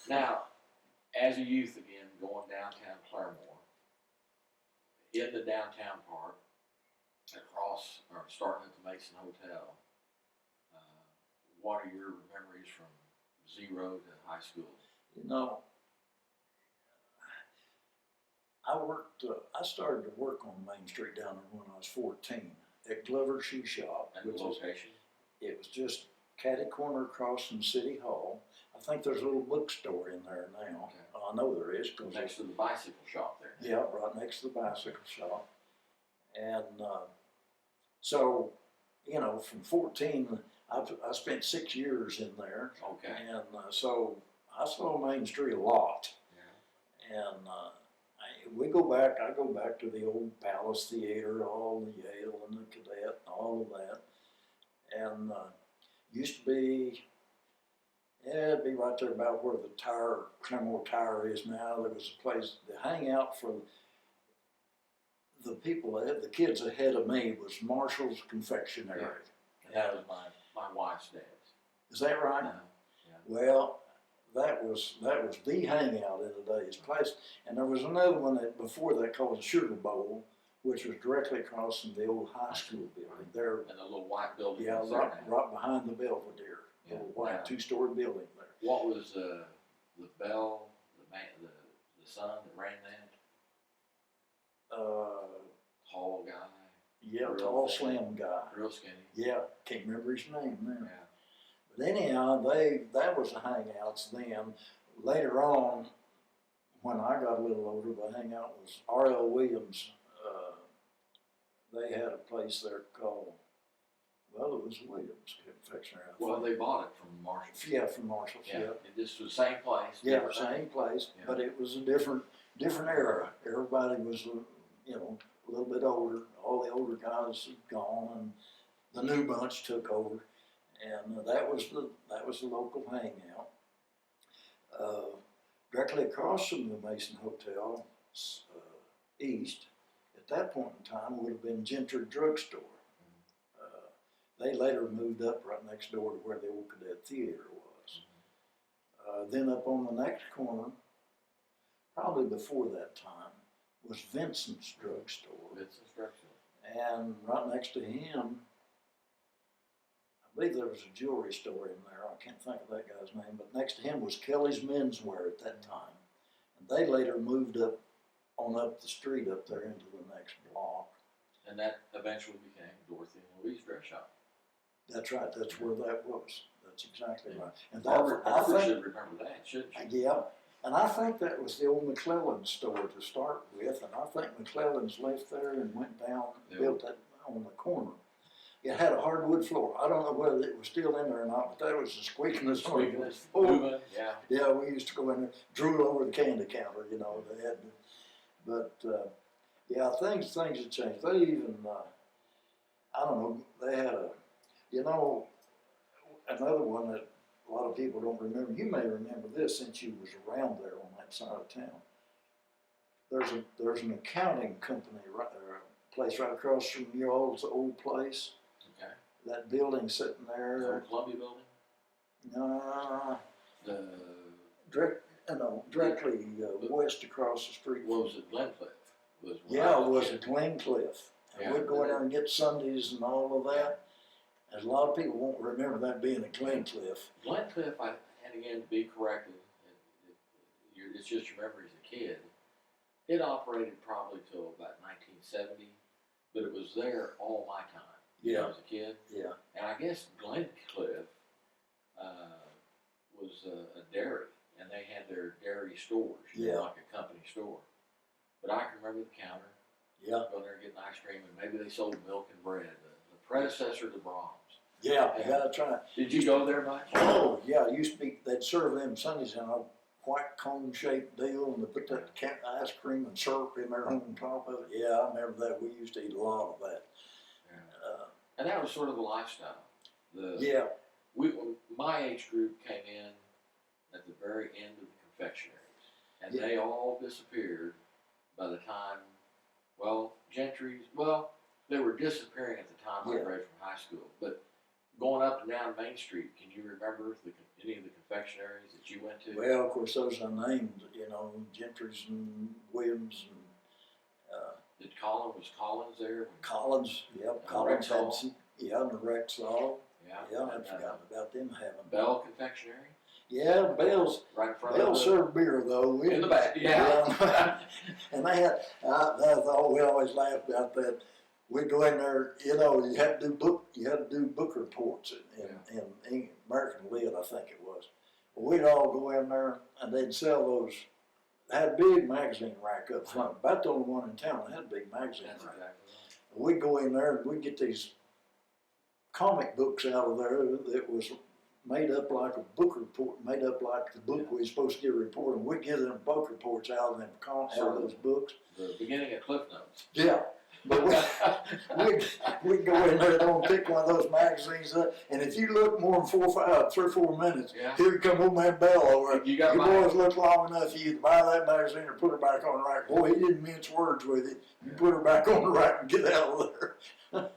Now, as a youth again, going downtown Claremore, in the downtown part, across, or starting at the Mason Hotel, uh, what are your memories from 0 to high school? You know, I started to work on Main Street down there when I was 14 at Glover's Shoe Shop. And the location? It was just catty corner across from City Hall. I think there's a little bookstore in there now. Okay. I know there is. Cause Next to the bicycle shop there. yeah, right next to the bicycle shop. And so, you know, from 14, I spent 6 years in there. Okay. And so I saw Main Street a lot. Yeah. And I go back to the old Palace Theater, all the Yale and the Cadet, and all of that. And used to be, yeah, it'd be right there about where the Claremore Tire is now. There was a place to hang out for the people, the kids ahead of me was Marshall's Confectionery. Yeah. And that was my wife's dad's. Is that right? No. Yeah. Well, that was the hangout in the day's place. And there was another one that before that called the Sugar Bowl, which was directly across from the old high school building. There, And the little white building. yeah, was there now. right behind the Belvedere, Yeah. little white Yeah. 2-story building there. What was the bell, the son that ran that? Tall guy, Yeah, Real tall, thin. slim guy. real skinny. Yeah, can't remember his name now. Yeah. But anyhow, that was the hangouts then. Later on, when I got a little older, the hangout was R.L. Williams. They had a place there called, well, it was Williams Confectionery. I think. Well, they bought it from Marshall. Yeah, from Marshall's. Yeah. Yeah, It just was the same place. yeah, different same name. place, Yeah. but it was a different era. Everybody was, you know, a little bit older. All the older guys had gone, and the new bunch took over, and that was the local hangout. Directly across from the Mason Hotel, east, at that point in time would have been Gentry Drugstore. They later moved up right next door to where the old Cadet Theater was. Then up on the next corner, probably before that time, was Vincent's Drugstore. It's instructional. And right next to him, I believe there was a jewelry store in there. I can't think of that guy's name, but next to him was Kelly's Menswear at that time. And they later moved up the street up there into the next block. And that eventually became Dorothy and Louise Dress Shop. That's right, that's where that was. That's exactly right. And Barbara should remember that, shouldn't she? yeah, and I think that was the old McClellan store to start with, and I think McClellan's left there and went down, Yeah. built that on the corner. It had a hardwood floor. I don't know whether it was still in there or not, but that was the squeakiness. Squeakiness, Oh, moving, yeah. yeah, we used to go in there, drool over the candy counter, you know, they had to, but, yeah, things had changed. They even, I don't know, they had another one that a lot of people don't remember. You may remember this since you was around there on that side of town. There's an accounting company right there, a place right across from your old place. Okay. That building sitting there. The old Columbia building? Directly west across the street. What was it, Glencliff? Yeah, it was at Glencliff. And Yeah. we'd go in there and get Sundays and all of that. And a lot of people won't remember that being at Glencliff. Glencliff, and again, to be corrected, it's just your memory as a kid. It operated probably till about 1970, but it was there all my time. Yeah. As a kid. Yeah. And I guess Glencliff was a dairy, and they had their dairy stores, Yeah. like a company store. But I can remember the counter, Yeah. going there getting ice cream, and maybe they sold milk and bread, the predecessor to Brahms. Yeah, that's right. Did you go there much? Oh, yeah, it used to be, they'd serve them Sundays in a white cone-shaped deal, and they put that ice cream and syrup in there on top of it. Yeah, I remember that. We used to eat a lot of that. Yeah. And that was sort of the lifestyle. Yeah. My age group came in at the very end of the confectionaries, and Yeah. they all disappeared by the time, Gentry's, they were disappearing at the time I Yeah. graduated from high school, but going up and down Main Street, can you remember any of the confectionaries that you went to? Well, of course, those are named, you know, Gentry's and Williams and, Was Collins there? Collins, yep, And Collins had Rexall. some, yeah, and the Rexall, Yeah. yeah, and, I'd forgotten about them having. Bell Confectionery? Yeah, Bell's, Right in front Bell of served beer though. in the back, yeah. Yeah. And they had, I thought we always laughed about that. We'd go in there, you know, you had to do book reports in American Lit, I think it was. Well, we'd all go in there and they'd sell those, they had a big magazine rack up front, about the only one in town that had a big magazine That's rack. exactly right. We'd go in there and we'd get these comic books out of there that was made up like a book report, made up like the book we were supposed to get a report, and we'd get them book reports out of them, out of those books. The beginning of Cliff Notes. Yeah, but we'd go in there and pick one of those magazines up, and if you look more than 3 or 4 minutes, Yeah. here come old man Bell over. You got Your mine. boys look long enough, you either buy that magazine or put her back on the rack. Boy, he didn't mince words with it. You put her back on the rack and get out of there.